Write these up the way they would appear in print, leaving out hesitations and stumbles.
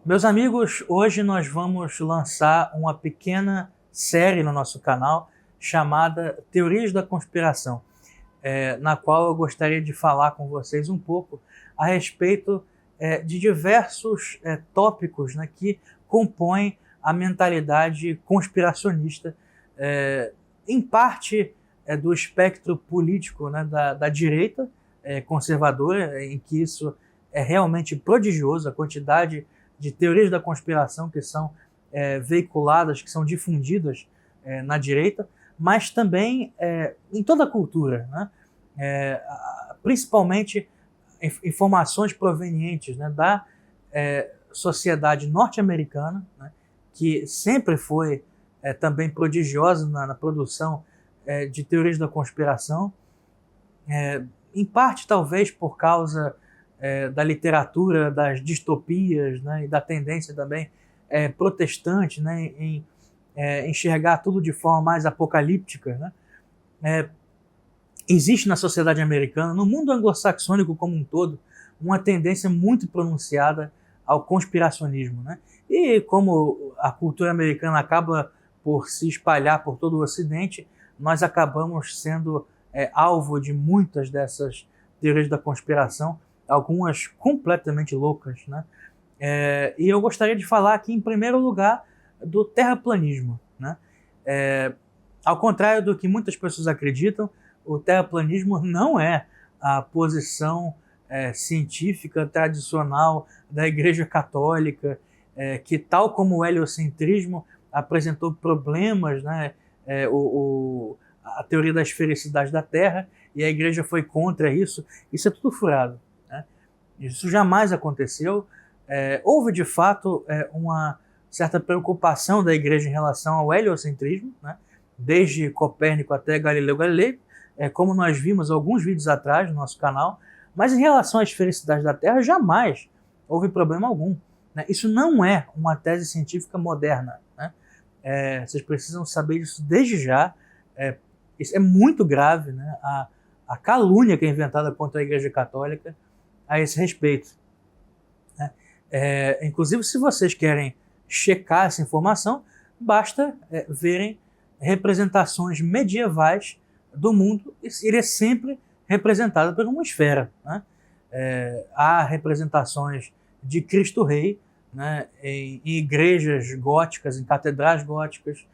Meus amigos, hoje nós vamos lançar uma pequena série no nosso canal chamada Teorias da Conspiração, na qual eu gostaria de falar com vocês um pouco a respeito de diversos tópicos, né, que compõem a mentalidade conspiracionista, em parte do espectro político, né, da direita conservadora, em que isso é realmente prodigioso, a quantidade de teorias da conspiração que são veiculadas, que são difundidas na direita, mas também em toda a cultura, né? Principalmente informações provenientes, né, da sociedade norte-americana, né, que sempre foi também prodigiosa na produção de teorias da conspiração, em parte talvez por causa da literatura, das distopias, né, e da tendência também protestante, né, em enxergar tudo de forma mais apocalíptica, né. Existe na sociedade americana, no mundo anglo-saxônico como um todo, uma tendência muito pronunciada ao conspiracionismo, né? E como a cultura americana acaba por se espalhar por todo o Ocidente, nós acabamos sendo alvo de muitas dessas teorias da conspiração, algumas completamente loucas, né? E eu gostaria de falar aqui, em primeiro lugar, do terraplanismo, né? Ao contrário do que muitas pessoas acreditam, o terraplanismo não é a posição científica tradicional da Igreja Católica, que, tal como o heliocentrismo, apresentou problemas, né? A teoria da esfericidade da Terra, e a Igreja foi contra isso. Isso é tudo furado, né? Isso jamais aconteceu. Houve, de fato, uma certa preocupação da Igreja em relação ao heliocentrismo, né? Desde Copérnico até Galileu Galilei, como nós vimos alguns vídeos atrás no nosso canal, mas em relação à esfericidade da Terra, jamais houve problema algum, né? Isso não é uma tese científica moderna, né? Vocês precisam saber disso desde já. Isso é muito grave, né? A calúnia que é inventada contra a Igreja Católica a esse respeito, né? Inclusive, se vocês querem checar essa informação, basta verem representações medievais do mundo, ele é sempre representado por uma esfera, né? Há representações de Cristo Rei, né, em igrejas góticas, em catedrais góticas,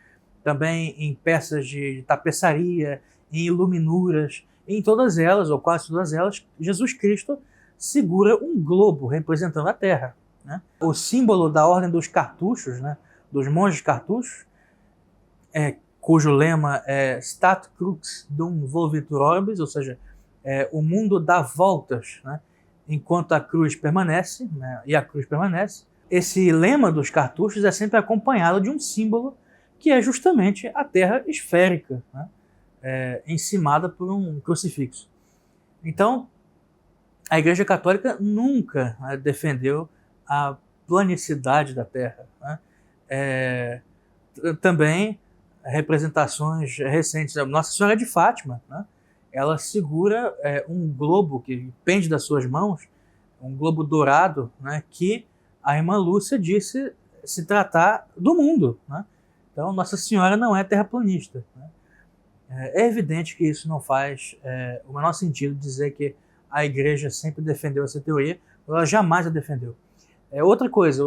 também em peças de tapeçaria, em iluminuras. Em todas elas, ou quase todas elas, Jesus Cristo segura um globo representando a Terra, né? O símbolo da Ordem dos Cartuchos, né, dos monges cartuchos, cujo lema é Stat Crux Dum Volvitur Orbis, ou seja, o mundo dá voltas, né, enquanto a cruz permanece, né, e a cruz permanece. Esse lema dos cartuchos é sempre acompanhado de um símbolo que é justamente a Terra esférica, né, encimada por um crucifixo. Então, a Igreja Católica nunca defendeu a planicidade da Terra, né? Também representações recentes, Nossa Senhora de Fátima, né? Ela segura um globo que pende das suas mãos, um globo dourado, né, que a irmã Lúcia disse se tratar do mundo, né? Então, Nossa Senhora não é terraplanista, né? É evidente que isso não faz o menor sentido dizer que a Igreja sempre defendeu essa teoria, ela jamais a defendeu. Outra coisa,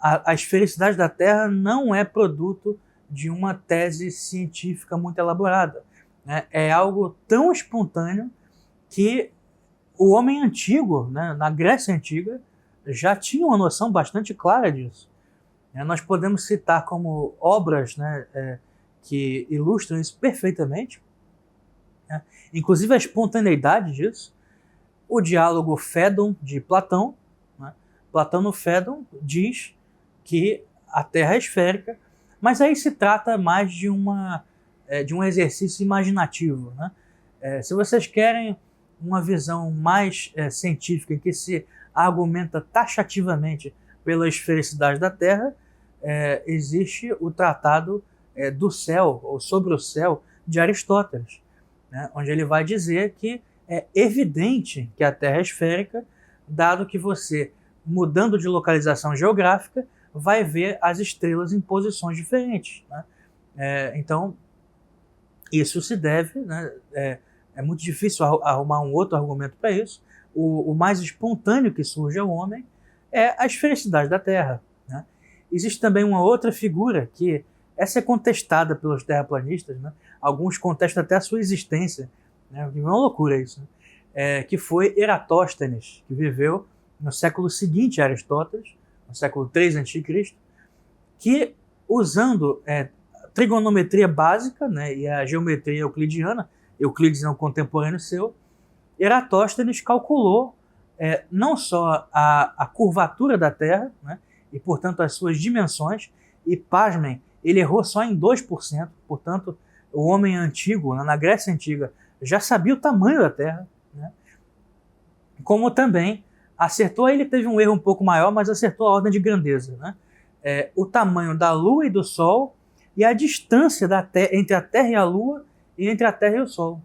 a esfericidade da Terra não é produto de uma tese científica muito elaborada, né? É algo tão espontâneo que o homem antigo, né, na Grécia Antiga, já tinha uma noção bastante clara disso. Nós podemos citar como obras, né, que ilustram isso perfeitamente, né? Inclusive a espontaneidade disso, o diálogo Fédon de Platão, né? Platão no Fédon diz que a Terra é esférica, mas aí se trata mais de um exercício imaginativo, né? Se vocês querem uma visão mais científica, em que se argumenta taxativamente pela esfericidade da Terra, existe o Tratado do Céu, ou sobre o Céu, de Aristóteles, né? Onde ele vai dizer que é evidente que a Terra é esférica, dado que você mudando de localização geográfica, vai ver as estrelas em posições diferentes, né? Então, isso se deve, né? É muito difícil arrumar um outro argumento para isso. O mais espontâneo que surge ao homem é a esfericidade da Terra, né? Existe também uma outra figura que essa é contestada pelos terraplanistas, né? Alguns contestam até a sua existência, né? É uma loucura isso, né? Que foi Eratóstenes, que viveu no século seguinte a Aristóteles, no século III a.C., que usando trigonometria básica, né, e a geometria euclidiana, Euclides é um contemporâneo seu, Eratóstenes calculou não só a curvatura da Terra, né, e, portanto, as suas dimensões, e, pasmem, ele errou só em 2%, portanto, o homem antigo, na Grécia Antiga, já sabia o tamanho da Terra, né, como também acertou, ele teve um erro um pouco maior, mas acertou a ordem de grandeza, né, o tamanho da Lua e do Sol e a distância entre a Terra e a Lua e entre a Terra e o Sol.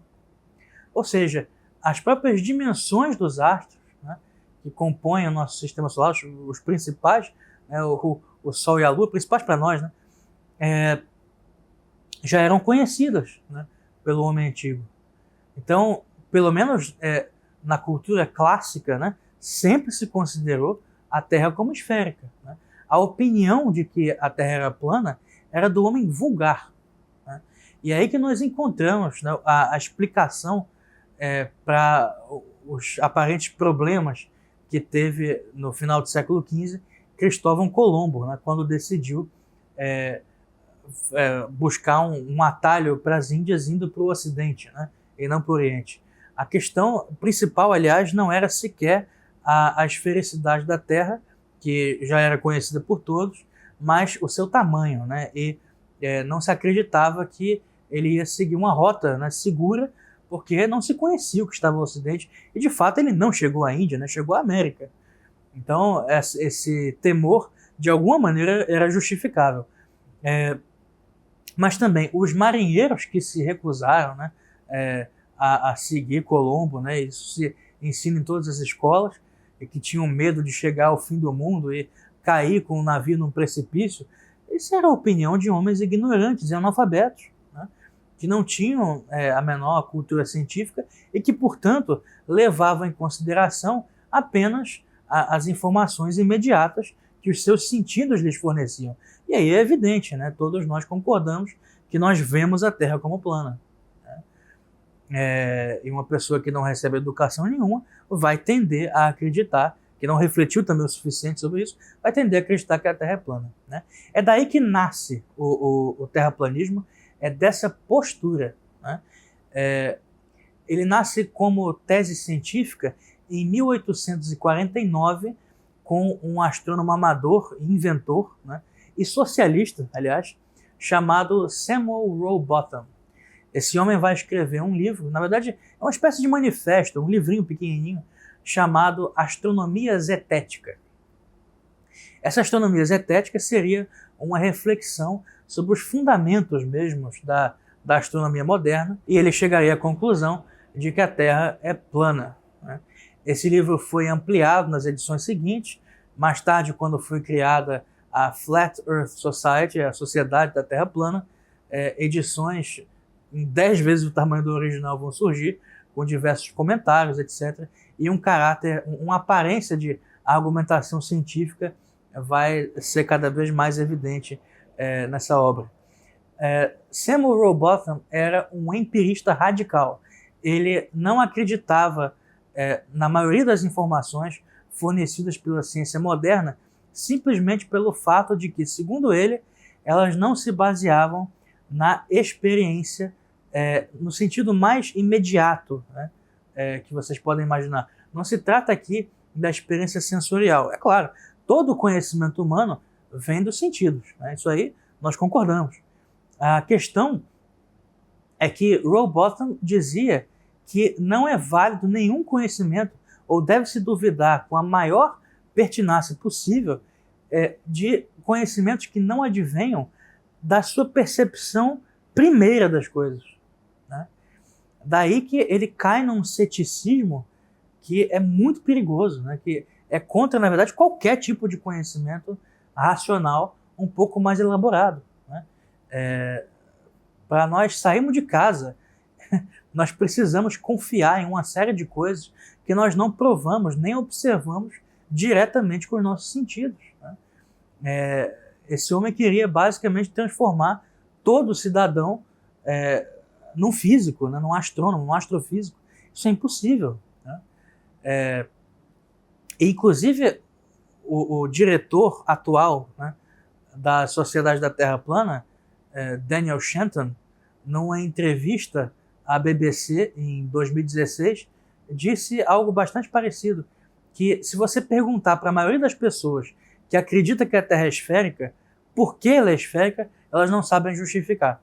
Ou seja, as próprias dimensões dos astros, né, que compõem o nosso sistema solar, os principais, né, o Sol e a Lua, principais para nós, né, já eram conhecidas, né, pelo homem antigo. Então, pelo menos na cultura clássica, né, sempre se considerou a Terra como esférica, né? A opinião de que a Terra era plana era do homem vulgar, né? E é aí que nós encontramos, né, a explicação para os aparentes problemas que teve no final do século XV Cristóvão Colombo, né, quando decidiu buscar um atalho para as Índias indo para o Ocidente, né, e não para o Oriente. A questão principal, aliás, não era sequer a esfericidade da Terra, que já era conhecida por todos, mas o seu tamanho, né? E não se acreditava que ele ia seguir uma rota, né, segura, porque não se conhecia o que estava no Ocidente, e de fato ele não chegou à Índia, né, chegou à América. Então esse temor, de alguma maneira, era justificável. Mas também os marinheiros que se recusaram, né, a seguir Colombo, né, isso se ensina em todas as escolas, e que tinham medo de chegar ao fim do mundo e cair com o navio num precipício, isso era a opinião de homens ignorantes e analfabetos, né, que não tinham a menor cultura científica e que, portanto, levavam em consideração apenas as informações imediatas que os seus sentidos lhes forneciam. E aí é evidente, né, todos nós concordamos que nós vemos a Terra como plana. E uma pessoa que não recebe educação nenhuma vai tender a acreditar, que não refletiu também o suficiente sobre isso, vai tender a acreditar que a Terra é plana, né? É daí que nasce o terraplanismo, dessa postura, né? Ele nasce como tese científica em 1849 com um astrônomo amador, inventor, né, e socialista, aliás, chamado Samuel Rowbotham. Esse homem vai escrever um livro, na verdade é uma espécie de manifesto, um livrinho pequenininho, chamado Astronomia Zetética. Essa astronomia zetética seria uma reflexão sobre os fundamentos mesmos da astronomia moderna, e ele chegaria à conclusão de que a Terra é plana, né? Esse livro foi ampliado nas edições seguintes, mais tarde, quando foi criada a Flat Earth Society, a Sociedade da Terra Plana, edições em 10 vezes o tamanho do original vão surgir, com diversos comentários, etc. E uma aparência de argumentação científica vai ser cada vez mais evidente nessa obra. Samuel Rowbotham era um empirista radical. Ele não acreditava na maioria das informações fornecidas pela ciência moderna, simplesmente pelo fato de que, segundo ele, elas não se baseavam na experiência no sentido mais imediato, né, que vocês podem imaginar. Não se trata aqui da experiência sensorial. É claro, todo o conhecimento humano vem dos sentidos, né? Isso aí nós concordamos. A questão é que Rowbotham dizia que não é válido nenhum conhecimento, ou deve-se duvidar com a maior pertinácia possível de conhecimentos que não advenham da sua percepção primeira das coisas, né? Daí que ele cai num ceticismo que é muito perigoso, né? Que é contra, na verdade, qualquer tipo de conhecimento racional um pouco mais elaborado, né? Para nós sairmos de casa, nós precisamos confiar em uma série de coisas que nós não provamos nem observamos diretamente com os nossos sentidos, né? Esse homem queria basicamente transformar todo cidadão num físico, né? Num astrônomo, num astrofísico. Isso é impossível, né? E, inclusive, o diretor atual, né, da Sociedade da Terra Plana, Daniel Shenton, numa entrevista à BBC em 2016, disse algo bastante parecido, que se você perguntar para a maioria das pessoas que acredita que a Terra é esférica, por que ela é esférica, elas não sabem justificar.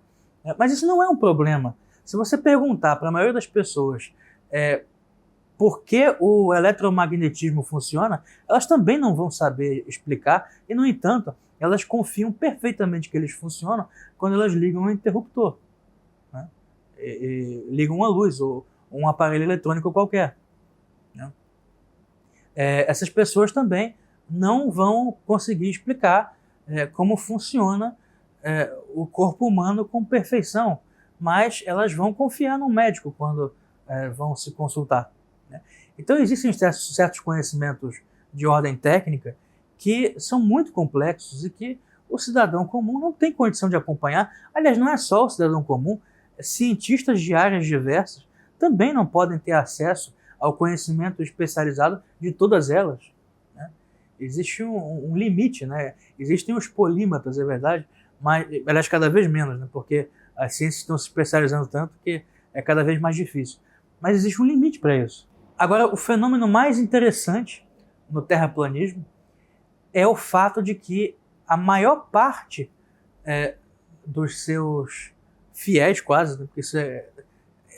Mas isso não é um problema. Se você perguntar para a maioria das pessoas por que o eletromagnetismo funciona, elas também não vão saber explicar e, no entanto, elas confiam perfeitamente que eles funcionam quando elas ligam um interruptor, né? E ligam uma luz ou um aparelho eletrônico qualquer, né? Essas pessoas também não vão conseguir explicar como funciona o corpo humano com perfeição, mas elas vão confiar no médico quando vão se consultar, né? Então existem certos conhecimentos de ordem técnica que são muito complexos e que o cidadão comum não tem condição de acompanhar. Aliás, não é só o cidadão comum, cientistas de áreas diversas também não podem ter acesso ao conhecimento especializado de todas elas, né? Existe um limite, né? Existem os polímatas, é verdade, mas, aliás, cada vez menos, né? Porque as ciências estão se especializando tanto que é cada vez mais difícil. Mas existe um limite para isso. Agora, o fenômeno mais interessante no terraplanismo é o fato de que a maior parte dos seus fiéis, quase, né? Porque isso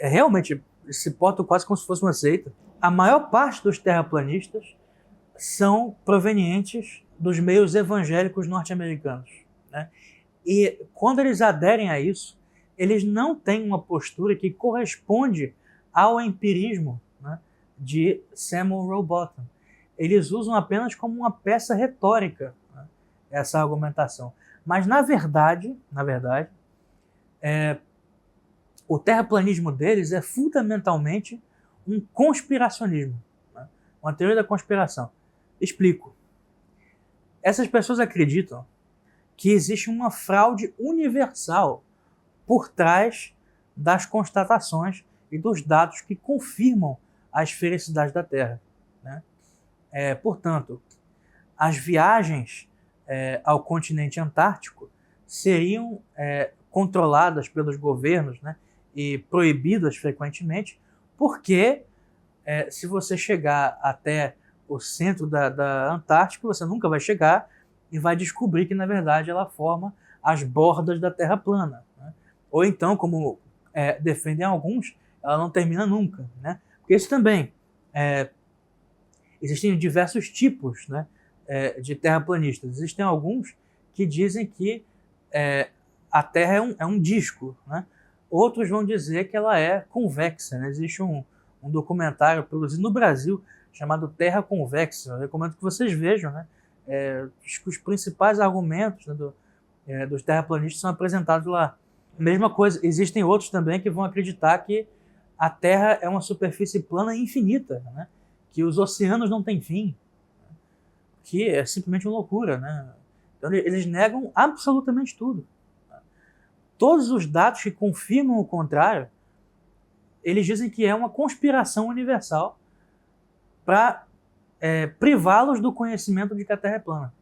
realmente se porta quase como se fosse uma seita, a maior parte dos terraplanistas são provenientes dos meios evangélicos norte-americanos, né? E quando eles aderem a isso, eles não têm uma postura que corresponde ao empirismo, né, de Samuel Rowbotham. Eles usam apenas como uma peça retórica, né, essa argumentação. Mas, na verdade, o terraplanismo deles é fundamentalmente um conspiracionismo, né, uma teoria da conspiração. Explico. Essas pessoas acreditam que existe uma fraude universal por trás das constatações e dos dados que confirmam a esfericidade da Terra, né? Portanto, as viagens ao continente antártico seriam controladas pelos governos, né, e proibidas frequentemente, porque se você chegar até o centro da Antártica, você nunca vai chegar e vai descobrir que, na verdade, ela forma as bordas da Terra plana, né? Ou então, como defendem alguns, ela não termina nunca, né? Porque isso também, existem diversos tipos, né, de terraplanistas. Existem alguns que dizem que a Terra é um disco, né? Outros vão dizer que ela é convexa, né? Existe um documentário produzido no Brasil chamado Terra Convexa. Eu recomendo que vocês vejam, né? Os principais argumentos, né, dos terraplanistas são apresentados lá. Mesma coisa, existem outros também que vão acreditar que a Terra é uma superfície plana e infinita, né? Que os oceanos não têm fim, que é simplesmente uma loucura, né? Então, eles negam absolutamente tudo. Todos os dados que confirmam o contrário, eles dizem que é uma conspiração universal para privá-los do conhecimento de que a Terra é plana.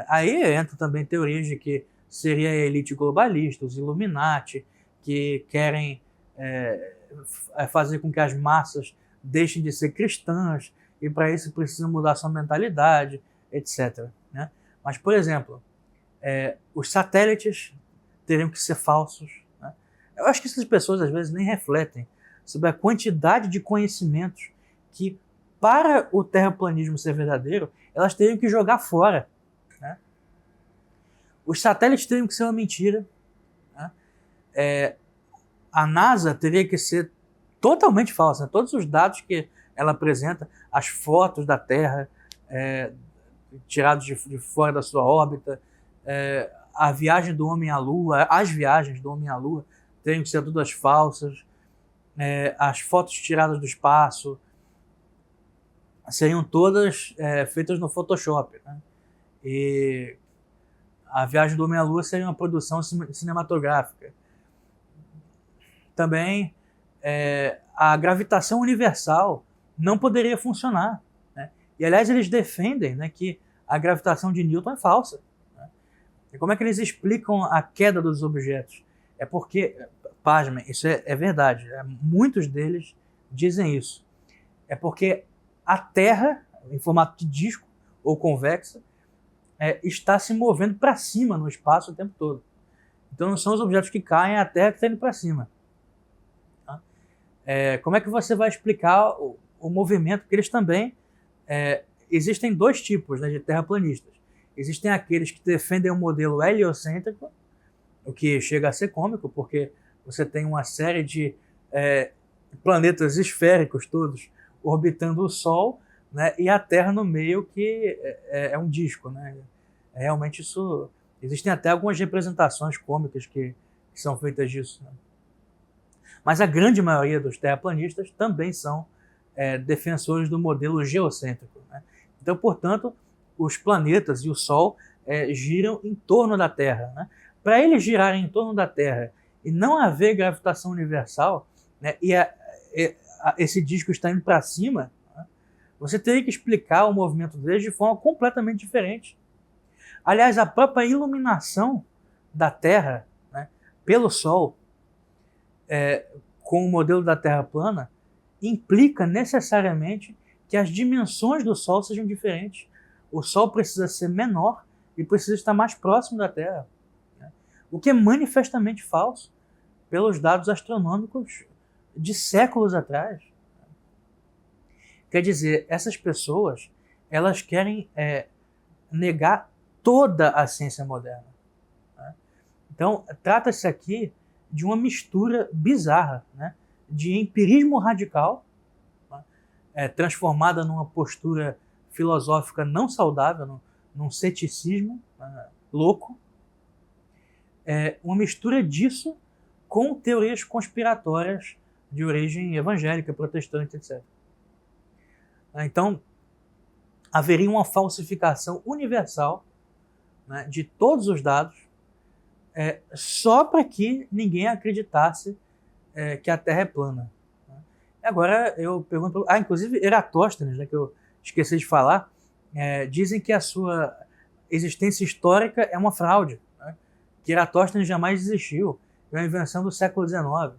Aí entra também teorias de que seria a elite globalista, os Illuminati, que querem fazer com que as massas deixem de ser cristãs e para isso precisam mudar sua mentalidade, etc, né? Mas, por exemplo, os satélites teriam que ser falsos, né? Eu acho que essas pessoas às vezes nem refletem sobre a quantidade de conhecimentos que, para o terraplanismo ser verdadeiro, elas teriam que jogar fora, né? Os satélites teriam que ser uma mentira, né? A NASA teria que ser totalmente falsa, né? Todos os dados que ela apresenta as fotos da Terra tiradas de fora da sua órbita, a viagem do homem à Lua, as viagens do homem à Lua teriam que ser todas falsas, as fotos tiradas do espaço seriam todas feitas no Photoshop, né? E a viagem do homem à Lua seria uma produção cinematográfica. Também a gravitação universal não poderia funcionar, né? E, aliás, eles defendem, né, que a gravitação de Newton é falsa, né? E como é que eles explicam a queda dos objetos? É porque, pasmem, isso é verdade, muitos deles dizem isso. É porque a Terra, em formato de disco ou convexa, está se movendo para cima no espaço o tempo todo. Então não são os objetos que caem, é a Terra que está indo para cima. Tá? Como é que você vai explicar o movimento? Porque eles também... existem dois tipos, né, de terraplanistas. Existem aqueles que defendem o modelo heliocêntrico, o que chega a ser cômico, porque você tem uma série de planetas esféricos todos orbitando o Sol, né, e a Terra no meio, que é um disco, né? Realmente isso... Existem até algumas representações cômicas que são feitas disso, né? Mas a grande maioria dos terraplanistas também são defensores do modelo geocêntrico, né? Então, portanto, os planetas e o Sol giram em torno da Terra, né? Para eles girarem em torno da Terra e não haver gravitação universal, né, esse disco está indo para cima, né, você teria que explicar o movimento deles de forma completamente diferente. Aliás, a própria iluminação da Terra, né, pelo Sol, com o modelo da Terra plana, implica necessariamente que as dimensões do Sol sejam diferentes. O Sol precisa ser menor e precisa estar mais próximo da Terra, né, o que é manifestamente falso pelos dados astronômicos de séculos atrás. Quer dizer, essas pessoas, elas querem negar toda a ciência moderna, né? Então, trata-se aqui de uma mistura bizarra, né, de empirismo radical, né, transformada numa postura filosófica não saudável, num ceticismo louco, uma mistura disso com teorias conspiratórias de origem evangélica, protestante, etc. Então, haveria uma falsificação universal, né, de todos os dados, só para que ninguém acreditasse que a Terra é plana. Agora eu pergunto... inclusive Eratóstenes, né, que eu esqueci de falar, dizem que a sua existência histórica é uma fraude, né, que Eratóstenes jamais existiu, é uma invenção do século XIX.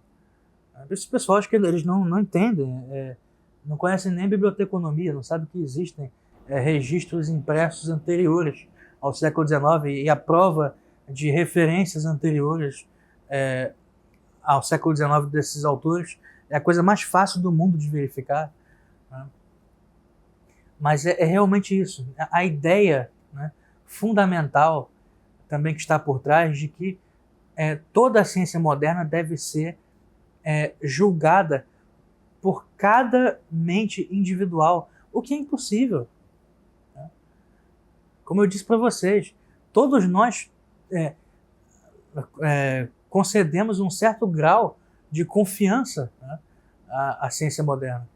Esses pessoal, acho que eles não entendem, não conhecem nem biblioteconomia, não sabem que existem registros impressos anteriores ao século XIX, e a prova de referências anteriores ao século XIX desses autores é a coisa mais fácil do mundo de verificar, né? Mas é realmente isso. A ideia, né, fundamental também que está por trás de que toda a ciência moderna deve ser julgada por cada mente individual, o que é impossível, né? Como eu disse para vocês, todos nós concedemos um certo grau de confiança, né, à ciência moderna.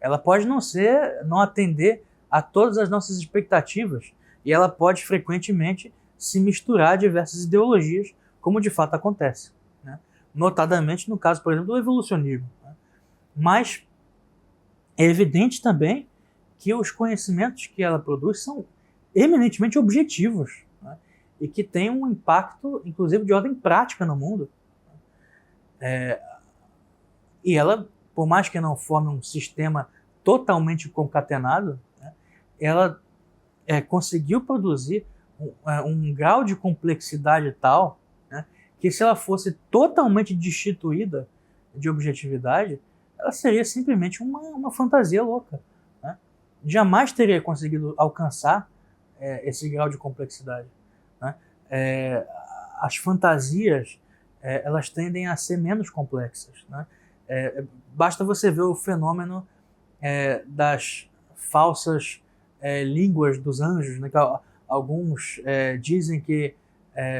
Ela pode não atender a todas as nossas expectativas, e ela pode frequentemente se misturar a diversas ideologias, como de fato acontece, né? Notadamente no caso, por exemplo, do evolucionismo, né? Mas é evidente também que os conhecimentos que ela produz são eminentemente objetivos, né, e que têm um impacto, inclusive, de ordem prática no mundo. E ela, por mais que não forme um sistema totalmente concatenado, né, ela conseguiu produzir um grau de complexidade tal, né, que se ela fosse totalmente destituída de objetividade, ela seria simplesmente uma fantasia louca, né? Jamais teria conseguido alcançar esse grau de complexidade, né? As fantasias elas tendem a ser menos complexas, né? Basta você ver o fenômeno das falsas línguas dos anjos, né? Que alguns dizem que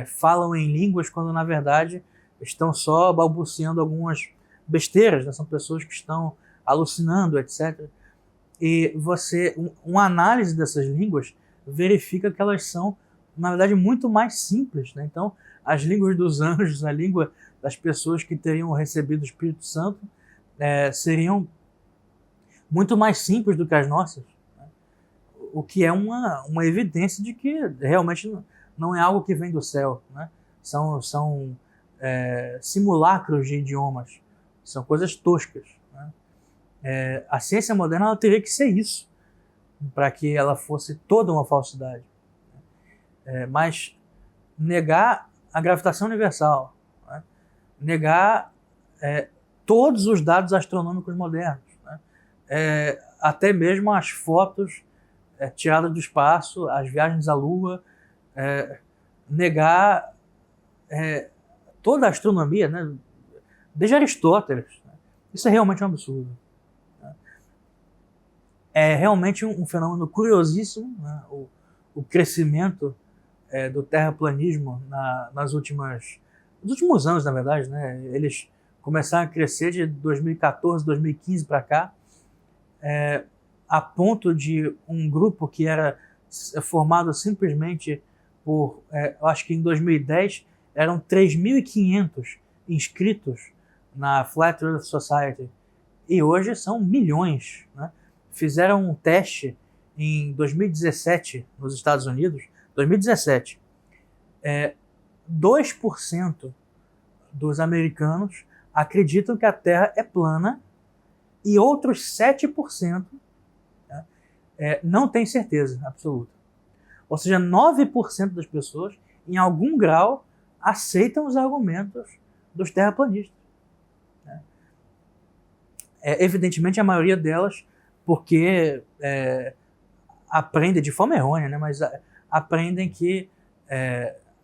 falam em línguas quando na verdade estão só balbuciando algumas besteiras, né? São pessoas que estão alucinando, etc. E uma análise dessas línguas verifica que elas são, na verdade, muito mais simples, né? Então, as línguas dos anjos, a língua das pessoas que teriam recebido o Espírito Santo, seriam muito mais simples do que as nossas, né? O que é uma evidência de que realmente não é algo que vem do céu, né? São simulacros de idiomas, são coisas toscas, né? A ciência moderna ela teria que ser isso, para que ela fosse toda uma falsidade. Mas negar a gravitação universal, né? Negar todos os dados astronômicos modernos, né? Até mesmo as fotos tiradas do espaço, as viagens à Lua, negar toda a astronomia, né? Desde Aristóteles, né? Isso é realmente um absurdo. É realmente um fenômeno curiosíssimo, né? O crescimento do terraplanismo nos últimos anos, na verdade, né? Eles começaram a crescer de 2014, 2015 para cá, a ponto de um grupo que era formado simplesmente por, eu acho que em 2010, eram 3.500 inscritos na Flat Earth Society, e hoje são milhões, né? Fizeram um teste em 2017 nos Estados Unidos, 2017, 2% dos americanos acreditam que a Terra é plana e outros 7%, né, não tem certeza absoluta. Ou seja, 9% das pessoas, em algum grau, aceitam os argumentos dos terraplanistas, né? Evidentemente, a maioria delas porque aprendem de forma errônea, né? Mas aprendem que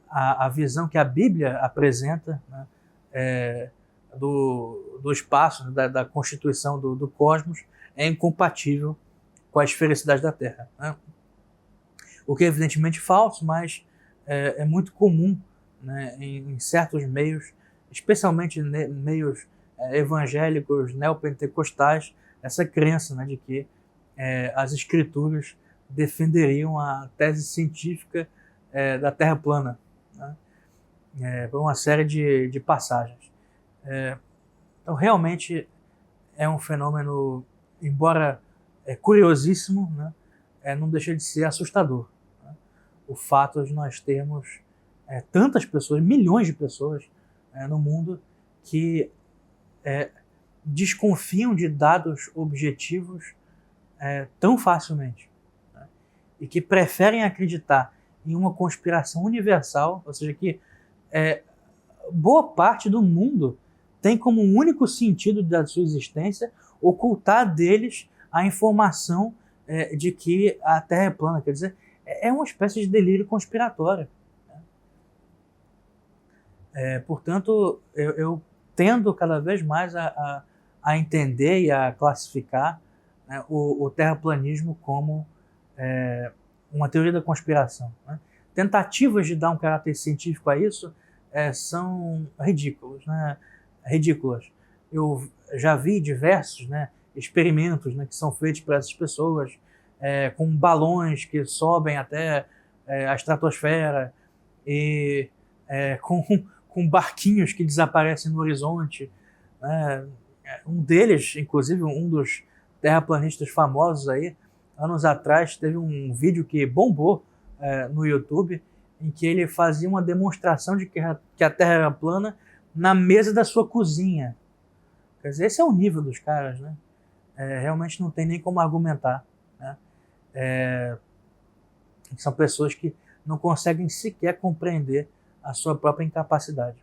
a visão que a Bíblia apresenta, né, do espaço, da constituição do cosmos, é incompatível com a esfericidade da Terra, né? O que é evidentemente falso, mas é muito comum, né, em certos meios, especialmente meios evangélicos, neopentecostais, essa crença, né, de que as escrituras defenderiam a tese científica da Terra plana, né, por uma série de passagens. Então, realmente é um fenômeno, embora curiosíssimo, né, não deixa de ser assustador, né? O fato de nós termos tantas pessoas, milhões de pessoas no mundo que desconfiam de dados objetivos tão facilmente, né? E que preferem acreditar em uma conspiração universal, ou seja, que boa parte do mundo tem como único sentido da sua existência ocultar deles a informação de que a Terra é plana. Quer dizer, é uma espécie de delírio conspiratório, né? Portanto, eu tendo cada vez mais a entender e a classificar, né, o terraplanismo como uma teoria da conspiração, né? Tentativas de dar um caráter científico a isso são ridículas, né? Ridículas. Eu já vi diversos, né, experimentos, né, que são feitos por essas pessoas com balões que sobem até a estratosfera e com barquinhos que desaparecem no horizonte, né? Um deles, inclusive um dos terraplanistas famosos aí, anos atrás, teve um vídeo que bombou no YouTube, em que ele fazia uma demonstração de que a Terra era plana na mesa da sua cozinha. Quer dizer, esse é o nível dos caras, né? Realmente não tem nem como argumentar, né? São pessoas que não conseguem sequer compreender a sua própria incapacidade.